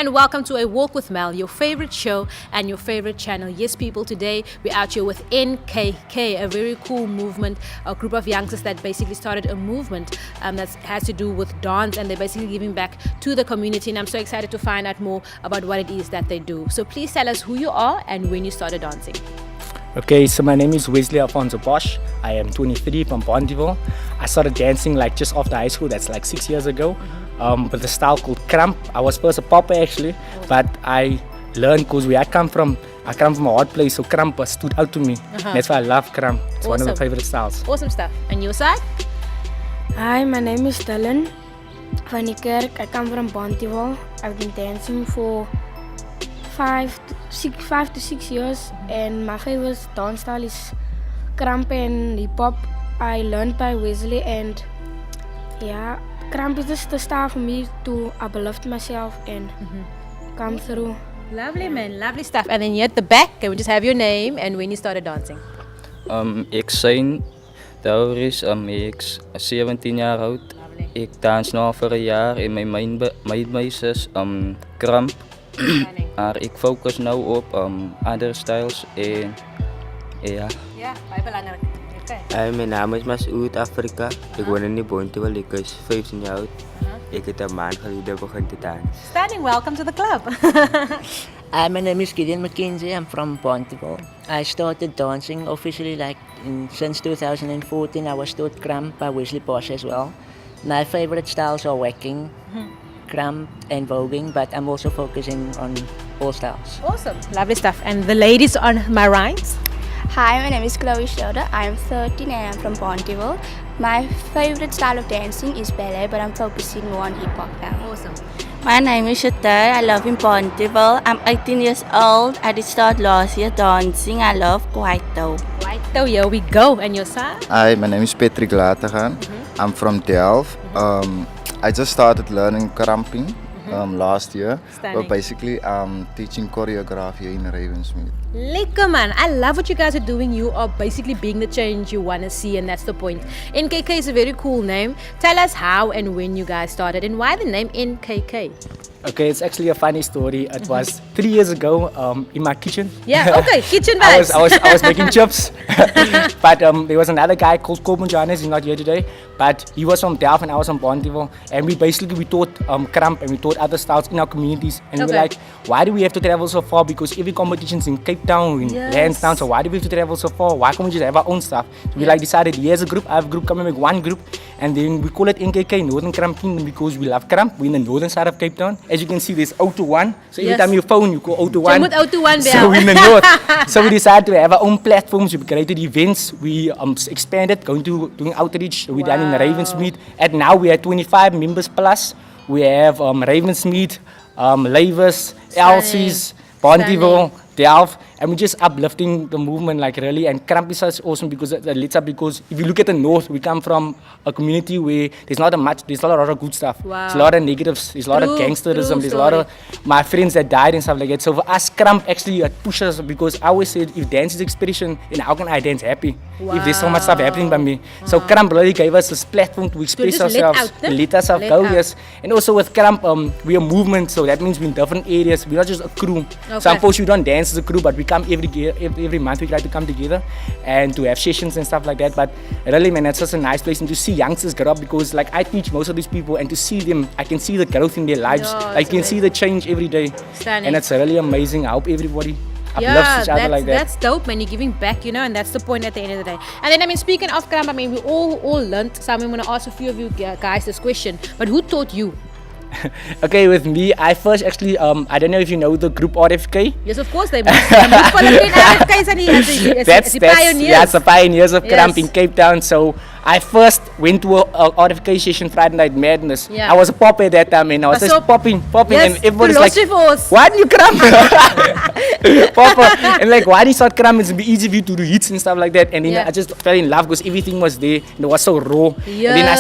and welcome to A Walk with Mel, your favorite show and your favorite channel. Yes, people, today we're out here with NKK, a very cool movement, a group of youngsters that basically started a movement that has to do with dance, and they're basically giving back to the community. And I'm so excited to find out more about what it is that they do. So please tell us who you are and when you started dancing. Okay, so my name is Wesley Alfonso Bosch. I am 23 from Bondiville. I started dancing like just after high school, that's like 6 years ago, with a style called Kramp. I was first a popper actually, but I learned because I come from a hard place, so Kramp stood out to me. That's why I love Kramp. It's one of my favorite styles. Awesome stuff. And your side? Hi, my name is Dylan van die Kerk. I come from Bondiville. I've been dancing for 5 to 6 years, and my favorite dance style is Kramp and hip hop. I learned by Wesley, and yeah, Kramp is just the style for me to uplift myself and come through. Lovely, man. Lovely stuff. And then here at the back, can we just have your name and when you started dancing? Ik zijn Dauris, ik 17 jaar oud. Ik dans nu voor een jaar in mijn maidmeisjes Kramp. Maar ik focus nu op andere styles en ja. Ja, baie belangrijk. Hi, mijn naam is Masoud Afrika. Ik woon in Bondiville, ik is 15 jaar oud. Ik heb een maand geleden begonnen te dansen. Standing, welcome to the club. Hi, my name is Gideon McKenzie. I'm from Bondiville. I started dancing officially since 2014. I was taught Kramp by Wesley Bosch as well. My favorite styles are whacking, Kramp and voguing, but I'm also focusing on all styles. Awesome. Lovely stuff. And the ladies on my right? Hi, my name is Chloe Schroeder. I am 13 and I'm from Bondiville. My favorite style of dancing is ballet, but I'm focusing more on hip hop now. Awesome. My name is Shatay. I live in Bondiville. I'm 18 years old. I did start last year dancing. I love Kwaito. Kwaito, here we go. And your side? Hi, my name is Patrick Lategan. I'm from Delft. I just started learning Kramping last year. Stunning. But basically I'm teaching choreography in Ravensmead. Lekker man, I love what you guys are doing. You are basically being the change you want to see, and that's the point. NKK is a very cool name. Tell us how and when you guys started and why the name NKK. Okay, it's actually a funny story. It was 3 years ago in my kitchen. Yeah, okay, kitchen vibes. I was making chips. But there was another guy called Corbin Johannes, he's not here today. But he was from Delft and I was from Bondiville. And we taught Kramp and we taught other styles in our communities. And we were like, why do we have to travel so far? Because every competition's in Cape Town, in Lansdowne, so why do we have to travel so far? Why can't we just have our own stuff? So we decided, here's a group, I have a group, come and make one group. And then we call it NKK, Northern Kramp Kingdom, because we love Kramp. We're in the northern side of Cape Town. As you can see, there's 021. So every time you phone, you call 021. So we're in the north. So we decided to have our own platforms. We created events. We expanded, doing outreach. We done in Ravensmead. And now we are 25 members plus. We have Ravensmead, Lavers, Elsie's, Bondiville, Delft, and we're just uplifting the movement like really. And Kramp is such awesome because if you look at the north, we come from a community where there's not a lot of good stuff. Wow. There's a lot of negatives, there's a lot of gangsterism, there's a lot of my friends that died and stuff like that. So for us, Kramp actually pushes us, because I always said if dance is expression, then how can I dance happy? If there's so much stuff happening by me. So Kramp really gave us this platform to express ourselves, to let ourselves go, yes. And also with Kramp, we're a movement, so that means we're in different areas. We're not just a crew. So unfortunately we don't dance as a crew, but we come every month. We try to come together and to have sessions and stuff like that. But really, man, it's such a nice place, and to see youngsters grow up, because like I teach most of these people, and to see them, I can see the growth in their lives. I can see the change every day. Stunning. And it's really amazing. I hope everybody uplifts each other like that. That's dope, man. You're giving back, and that's the point at the end of the day. And then, speaking of Kramp, we all learned. So I'm going to ask a few of you guys this question. But who taught you? Okay, with me, I first actually, I don't know if you know the group RFK. Yes, of course, they must. That's the pioneers. Yeah, it's the pioneers of Kramp in Cape Town. So I first went to a RFK session, Friday Night Madness. I was a popper at that time, and I was just popping, and everybody's like, why didn't you Kramp? Popper. And like, why did you start Kramp? It's easy for you to do hits and stuff like that. And then I just fell in love because everything was there, and it was so raw. And then I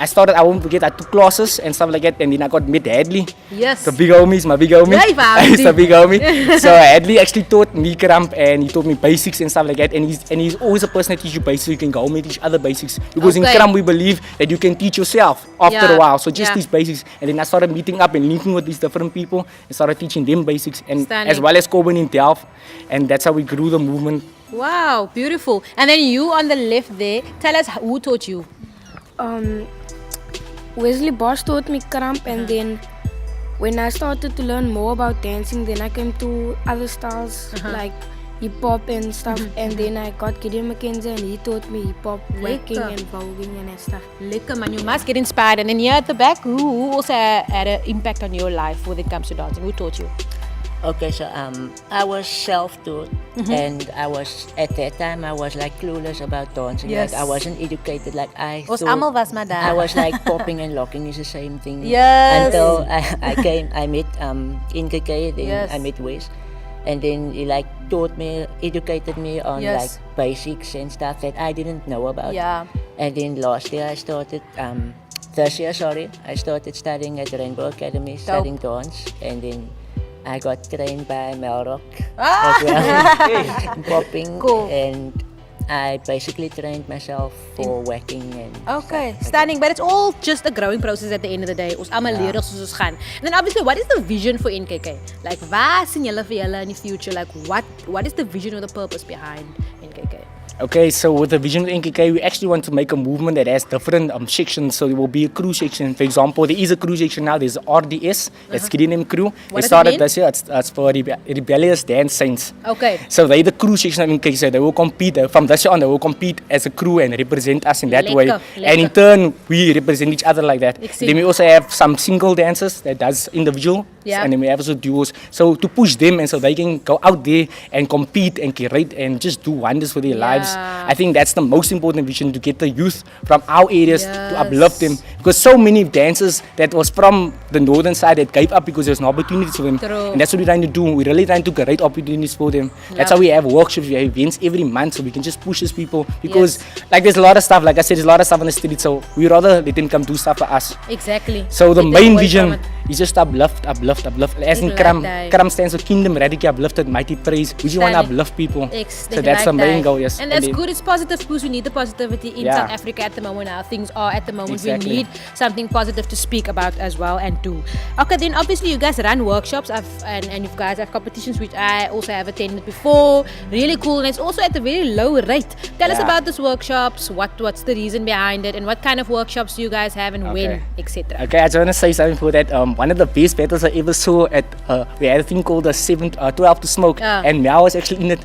started, I won't forget, I took classes and stuff like that. and then I got met Hadley. Yes. The big homies, my big homie. Yeah, He's the big homie. So Hadley actually taught me Kramp and he taught me basics and stuff like that. And he's always a person that teaches you basics. You can go home and teach other basics. Because in Okay. Kramp we believe that you can teach yourself after Yeah. a while. So just Yeah. these basics. And then I started meeting up and linking with these different people and started teaching them basics. And Stunning. as well as Coben in Delft. And that's how we grew the movement. Wow, beautiful. And then you on the left there, tell us who taught you. Wesley Boss taught me Kramp, and then when I started to learn more about dancing, then I came to other styles like hip hop and stuff, and then I got Gideon McKenzie and he taught me hip hop, working Lekker. and voguing and that stuff. Lekker man, you must get inspired. And then here at the back, who also had an impact on your life when it comes to dancing? Who taught you? Okay, so I was self-taught, and I was at that time I was like clueless about dancing. Yes. Like I wasn't educated. Like I Ons thought almal was maar daar. I was like popping and locking is the same thing. Yes. Until I met NKK, then Yes. I met Wes, and then he like taught me, educated me on Yes. like basics and stuff that I didn't know about. Yeah. And then last year I started. This year, sorry, I started studying at Rainbow Academy, studying dance, and then I got trained by Melrock as well, in popping, Cool. and I basically trained myself for whacking and Okay, stuff like stunning. But it's all just a growing process at the end of the day. Ons almal leer soos ons gaan. And then obviously, what is the vision for NKK? Like, waar sien julle vir julle in the future? Like, what is the vision or the purpose behind NKK? Okay, so with the vision of NKK, we actually want to make a movement that has different sections. So there will be a crew section. For example, there is a crew section now. There's RDS, that's Gideon Crew. What They does it started mean? this year. It's for Rebellious Dance Saints. Okay. So they're the crew section of NKK. So they will compete. From this year on, they will compete as a crew and represent us in that way. Lekker, And in lekker. turn, we represent each other like that. Ik zie. Then we also have some single dancers that does individual. Yeah. And then we have also duos. So to push them and so they can go out there and compete and curate and just do wonders for their lives. I think that's the most important vision, to get the youth from our areas to uplift them. Because so many dancers that was from the northern side that gave up because there's no opportunities for them. True. And that's what we're trying to do. We're really trying to create opportunities for them. That's how we have workshops, we have events every month so we can just push these people. Because like there's a lot of stuff, like I said, there's a lot of stuff on the street. So we rather let them come do stuff for us. Exactly. So the Take them main away vision from it. is just uplift. As in Ik Kram, like that. Kram stands for Kingdom Radically Uplifted Mighty Praise. We just want to Stunning. uplift people. Ex- So that's the main goal, yes. And that's then- good. It's positive because we need the positivity in Yeah. South Africa at the moment. How things are at the moment. Exactly. We need something positive to speak about as well and do. Okay, then obviously you guys run workshops and you guys have competitions which I also have attended before. Really cool, and it's also at a very low rate. Tell us Yeah. about these workshops. What's the reason behind it, and what kind of workshops do you guys have and when, etc. Okay, I just want to say something for that. One of the best battles I ever saw at, we had a thing called the 12 to Smoke, and Mel was actually in it.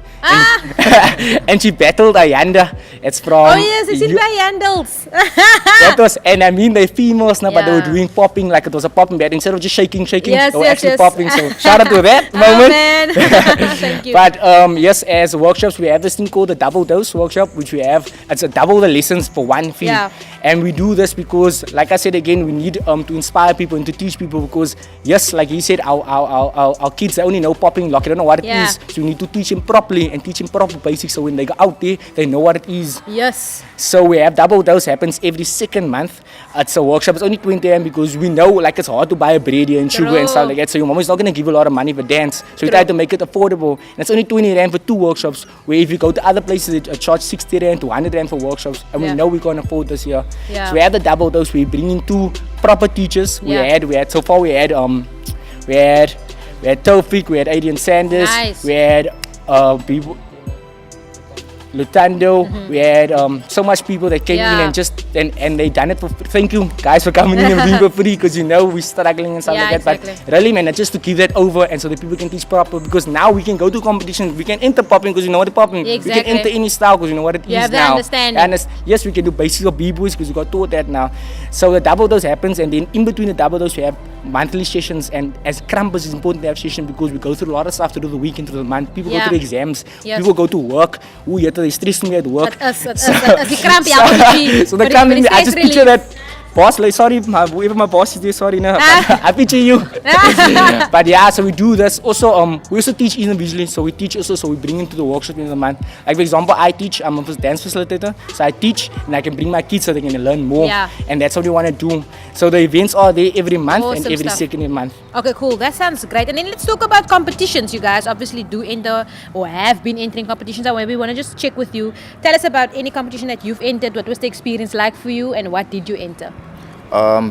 And she battled Ayanda. It's from... Oh yes, I seen by handles. That was, and I mean they're females now, but they were Yeah. doing popping, like it was a popping battle. Instead of just shaking, Yes, they were yes, actually yes. popping. So shout out to that Oh, moment. man. Thank you. But yes, as workshops, we have this thing called the double dose workshop, which we have, it's a double the lessons for one fee. Yeah. And we do this because, like I said again, we need to inspire people and to teach people because, yes, like he said, our kids, they only know popping lock, they don't know what it Yeah. is. So we need to teach them properly and teach them proper basics so when they go out there, they know what it is. Yes. So we have double dose happens every second month. It's a workshop. It's only 20 rand because we know like it's hard to buy a bread here and sugar and stuff like that. So your mom is not going to give you a lot of money for dance. So we try to make it affordable. And it's only 20 rand for 2 workshops. Where if you go to other places, it charge 60 rand to 100 rand for workshops. And we know we can't afford this year. Yeah. So we have the double dose. We bring in 2 proper teachers. We had so far we had Tofik, we had Adrian Sanders, Nice. we had people. Lutando, we had so much people that came in and just and they done it for thank you guys for coming in and being for free because you know we're struggling and stuff like that. Exactly. But really man, just to give that over and so that people can teach proper because now we can go to competitions, we can enter popping because you know what the popping. We Exactly. can enter any style because you know what it You is have the now. understanding. And yes, we can do basics of b-boys because we got taught that now. So the double dose happens and then in between the double dose we have monthly sessions and as Krampus it's important to have sessions because we go through a lot of stuff through the week and through the month. People go through exams, people go to work. They stress me at work. As die krampie appeltjie. So the kramp, I just picture that boss, like, sorry, whoever my boss is there, sorry, no, I picture you. But yeah, so we do this. Also, we also teach individually, so we teach also, so we bring into the workshop in the month. Like for example, I teach, I'm a dance facilitator, so I teach and I can bring my kids so they can learn more. Yeah. And that's what we want to do. So the events are there every month and Awesome every stuff. second month. Okay, cool. That sounds great. And then let's talk about competitions. You guys obviously do enter or have been entering competitions. However, we want to just check with you. Tell us about any competition that you've entered. What was the experience like for you, and what did you enter?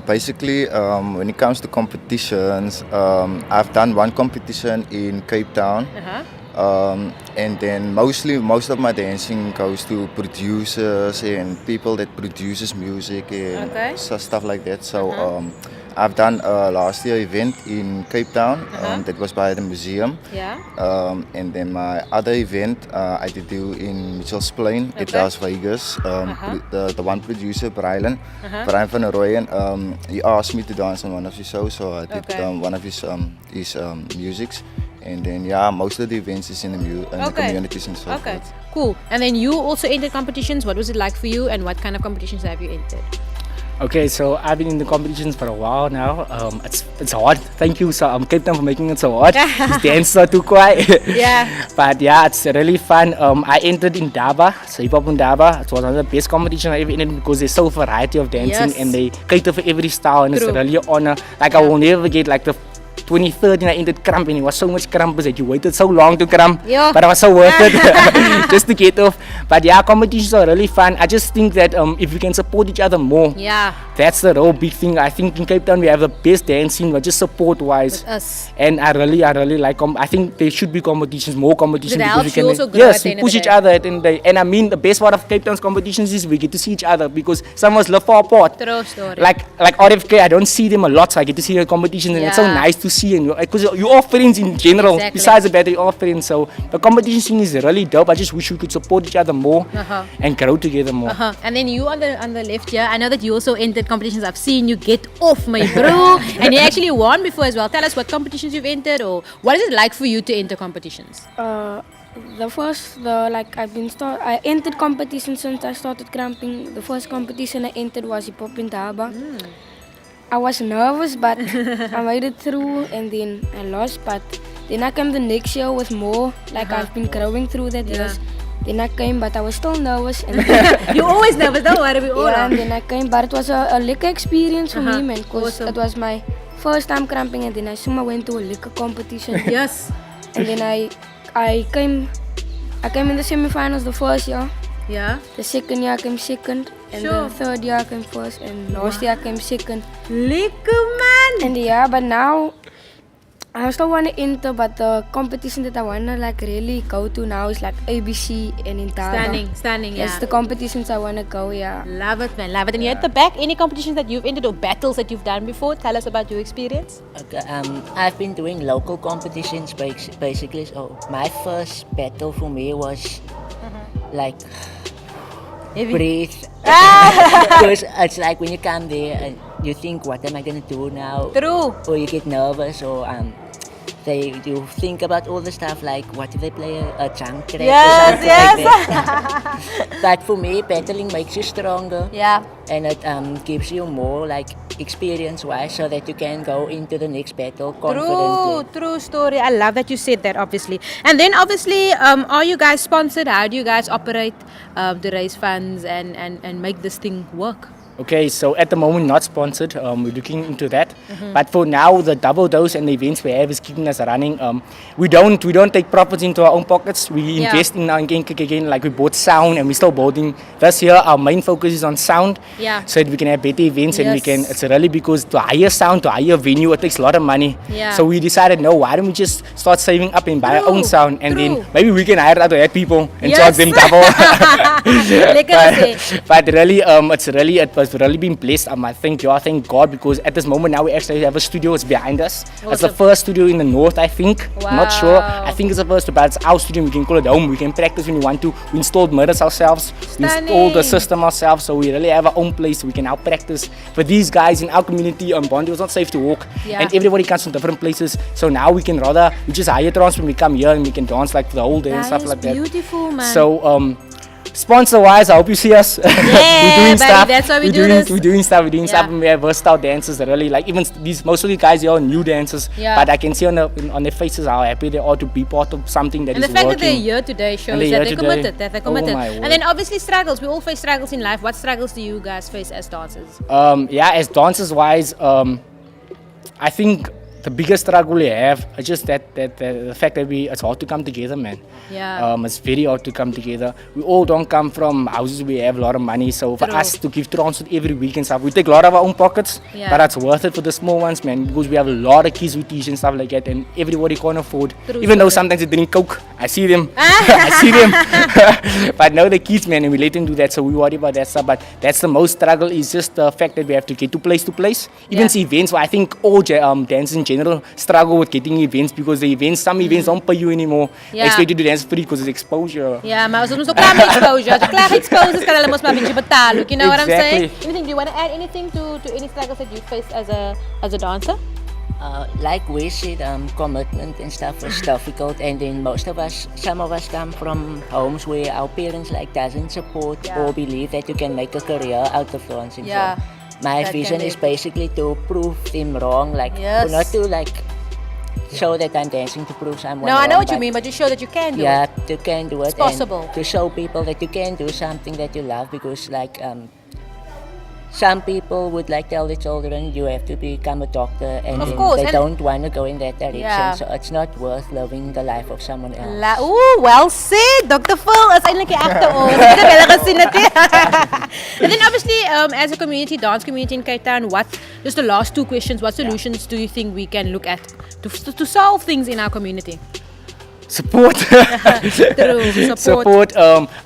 Basically, when it comes to competitions, I've done one competition in Cape Town. And then most of my dancing goes to producers and people that produces music and stuff like that. So I've done last year event in Cape Town that was by the museum. Yeah. And then my other event I did do in Mitchell's Plain at Las Vegas. The one producer, Brian van der Rooyen, he asked me to dance on one of his shows, so I did one of his musics. And then most of the events is in the communities and so forth. Cool. And then you also entered competitions. What was it like for you, and what kind of competitions have you entered? Okay, so I've been in the competitions for a while now. It's hard. Thank you, Cape Town, for making it so hard. This dance are too quiet. Yeah. But yeah, it's really fun. I entered in Daba, so hip hop in Daba. It was one of the best competitions I ever entered because there's so variety of dancing and they cater for every style, and it's really an honor. Like I will never forget, like the 2013 I entered Kramp, and it was so much Kramp that you waited so long to Kramp, but it was so worth it just to get off. But yeah, competitions are really fun. I just think that if we can support each other more, that's the real big thing. I think in Cape Town we have the best dancing, but just support wise. And I really like. I think there should be competitions, more competitions, because we can we push each other at the end of the day. And I mean, the best part of Cape Town's competitions is we get to see each other, because some of us live far apart. True story. Like RFK, I don't see them a lot, so I get to see the competitions, and it's so nice to see. And because you all friends in general, besides the battle, you all friends. So the competition scene is really dope. I just wish we could support each other more and grow together more. And then you on the left here, I know that you also entered competitions. I've seen you get off, my bro. And you actually won before as well. Tell us what competitions you've entered, or what is it like for you to enter competitions? I entered competitions since I started cramping. The first competition I entered was hip hop in Daba. I was nervous, but I made it through, and then I lost. But then I came the next year with more. Like I've been growing through that years. Then I came, but I was still nervous. And You're always nervous, don't worry, we all are. And then I came, but it was a liquor experience for me, man. Because it was my first time cramping, and then I soon went to a liquor competition. Yes. And then I came in the semi-finals the first year. Yeah. The second year I came second, and the third year I came first, and last year I came second. Liquor, man. And but now I still want to enter, but the competition that I want to like really go to now is like ABC and Intaba. Standing, yeah. That's the competitions I want to go, Love it, man, love it. And you're at the back, any competitions that you've entered or battles that you've done before? Tell us about your experience. Okay, I've been doing local competitions basically. So my first battle for me was like breathe. Because it's like when you come there and you think, what am I going to do now? True. Or you get nervous, or you think about all the stuff like, what if they play a junk track or something like that. But for me, battling makes you stronger. Yeah. And it gives you more like experience-wise, so that you can go into the next battle confidently. True story. I love that you said that, obviously. And then obviously, are you guys sponsored? How do you guys operate to raise funds and make this thing work? Okay, so at the moment not sponsored. We're looking into that. But for now, the double dose and the events we have is keeping us running. We don't take profits into our own pockets. We invest in our again. Like we bought sound, and we're still building. This year, our main focus is on sound. Yeah. So that we can have better events, and we can. It's really because to hire sound, to hire venue, it takes a lot of money. Yeah. So we decided, no, why don't we just start saving up and buy our own sound, and then maybe we can hire other people and charge them double. But really, it was really been blessed. I thank God, because at this moment now we actually have a studio. It's behind us. Awesome. It's the first studio in the north, I think. Wow. Not sure. I think it's the first, but it's our studio. We can call it home. We can practice when we want to. We installed mirrors ourselves. We installed the system ourselves, so we really have our own place. We can now practice. For these guys in our community, Bondi was not safe to walk, and everybody comes from different places. So now we just hire transport. We come here and we can dance like the whole day and stuff like that. Beautiful, man. So sponsor-wise, I hope you see us. Yeah, we're doing baby, stuff. that's why we we're do doing, this. We're doing stuff. We're doing Yeah. stuff. And we have versatile dancers that really like. Even these, most of the guys here are new dancers. Yeah. But I can see on their faces how happy they are to be part of something that And is the fact working. that they're here today shows And they're that here they're today. committed. That they're Oh committed. my And word. then obviously struggles. We all face struggles in life. What struggles do you guys face as dancers? Yeah, as dancers wise, I think the biggest struggle we have is just that the fact that it's hard to come together, man. Yeah. It's very hard to come together. We all don't come from houses where we have a lot of money, so for True. us to give transport every week and stuff, we take a lot of our own pockets, Yeah. but it's worth it for the small ones, man, because we have a lot of kids who teach and stuff like that, and everybody can't afford. True Even though story. sometimes they drink Coke, I see them, I see them. But now the kids, man, and we let them do that, so we worry about that stuff. But that's the most struggle, is just the fact that we have to get to place to place. Even Yeah. events, where I think all dancers in general struggle with getting events, because some events don't pay you anymore. They Yeah. expect you to dance free because it's exposure. Yeah, maar as ons so klaar met exposure, so klaar exposures kan hulle mos maar 'n bietjie betaal. You know what I'm saying? Exactly. Anything? Do you want to add anything to any struggles that you face as a dancer? Like we said, commitment and stuff is difficult, and then some of us come from homes where our parents like doesn't support or believe that you can make a career out of dancing. Yeah, So my that vision can is be- basically to prove them wrong, like Yes. not to like show that I'm dancing to prove someone No, wrong. I know what you but mean, but you show that you can do yeah, it. you can do it. It's possible. And to show people that you can do something that you love, because like some people would like tell the children you have to become a doctor, and Of then course, they and- don't want to go in that direction. Yeah. So it's not worth living the life of someone else. Ooh, well said, Dr. Phil. Is eintlik die agter ons. Ek het wel gesien dit. And then obviously, as a community, dance community in Cape Town, just the last two questions, what solutions do you think we can look at to solve things in our community? Support. True, support.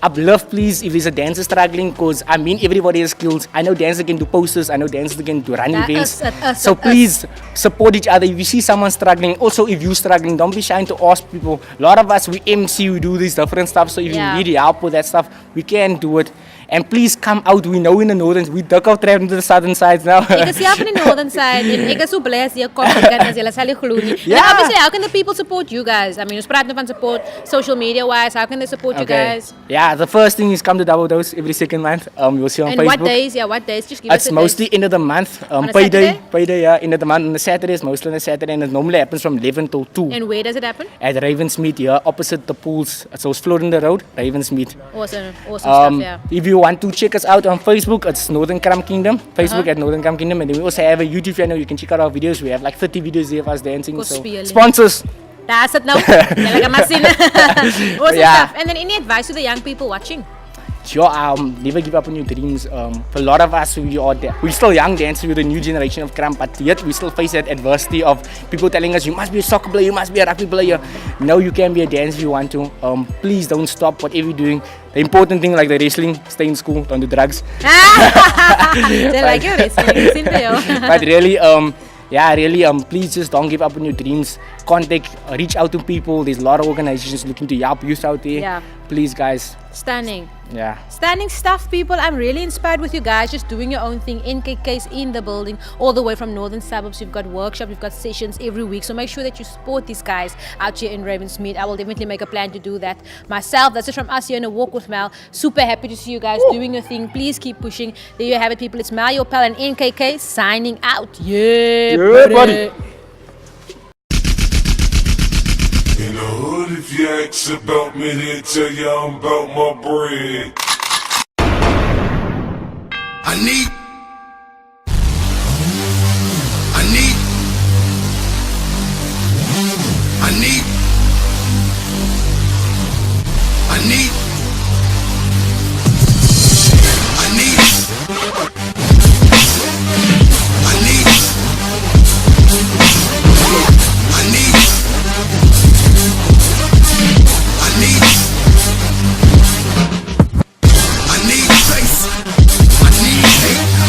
Uplift, please, if there's a dancer struggling, because I mean, everybody has skills. I know dancers can do posters, I know dancers can do run That events. us, So us. please support each other. If you see someone struggling, also if you're struggling, don't be shy to ask people. A lot of us, we MC, we do this different stuff. So if Yeah. you need help with that stuff, we can do it. And please come out. We know in the northern, we duck out traveling to the southern sides now. Ek is self in die northern side en ek is so bly as jy kom kan as jy sal nie glo nie. And Yeah. obviously, how can the people support you guys? I mean, ons praat nou van support social media wise. How can they support you guys? Yeah, the first thing is come to Double Dose every second month. You'll see on And Facebook. what days? Yeah, what days? Just give us It's the mostly days. end of the month. On a Payday, Saturday? yeah, end of the month. On the Saturdays, mostly on a Saturday, and it normally happens from 11 till 2 And where does it happen? at Ravensmeet here, opposite the pools. So it's Florida Road, Ravensmeet. Awesome stuff, yeah. If you want to check us out on Facebook, it's Northern Cram Kingdom. Facebook at Northern Cram Kingdom, and then we also have a YouTube channel. You can check out our videos. We have like 30 videos there of us dancing. Kos So speel. sponsors. Daar sit nou. Julle kan maar sien. Awesome Yeah. stuff. And then any advice to the young people watching? Sure, never give up on your dreams. For a lot of us, we're still young dancers with a new generation of cramp, but yet we still face that adversity of people telling us, you must be a soccer player, you must be a rugby player. No, you can be a dancer if you want to. Please don't stop whatever you're doing. The important thing, like the wrestling, stay in school, don't do drugs. They like you wrestling. Sien vir jou. But really, please just don't give up on your dreams. Reach out to people. There's a lot of organizations looking to help youth out there. Yeah. Please, guys. Stunning. Yeah. Stunning stuff, people. I'm really inspired with you guys just doing your own thing. NKK's in the building, all the way from northern suburbs. We've got workshops, we've got sessions every week. So make sure that you support these guys out here in Ravensmeet. I will definitely make a plan to do that myself. That's it from us here in A Walk with Mal. Super happy to see you guys doing your thing. Please keep pushing. There you have it, people. It's Mal, your pal, and NKK signing out. Yeah, buddy. In the hood, if you ask about me, they'll tell you I'm about my bread. I need space. I need hate.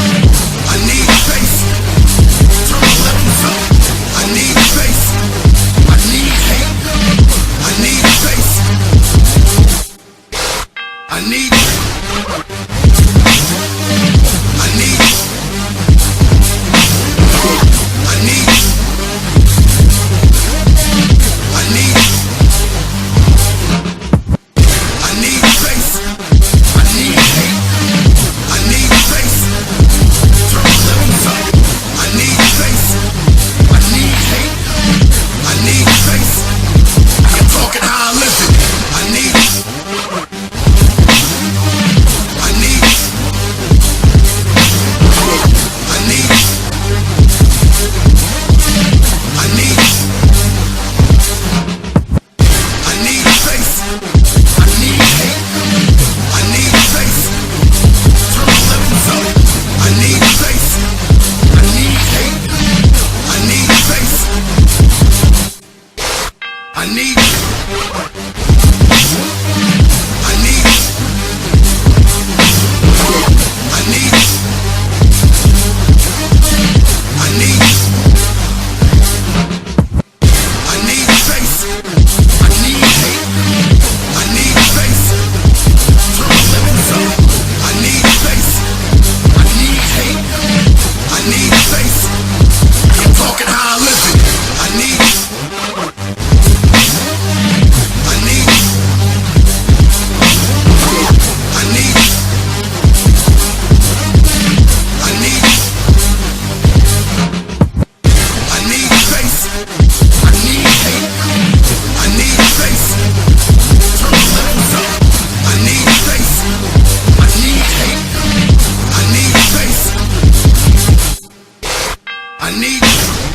talking how I live it. I need space. I need hate. I need space. Turn the levels up. I need space. I need hate. I need space. I need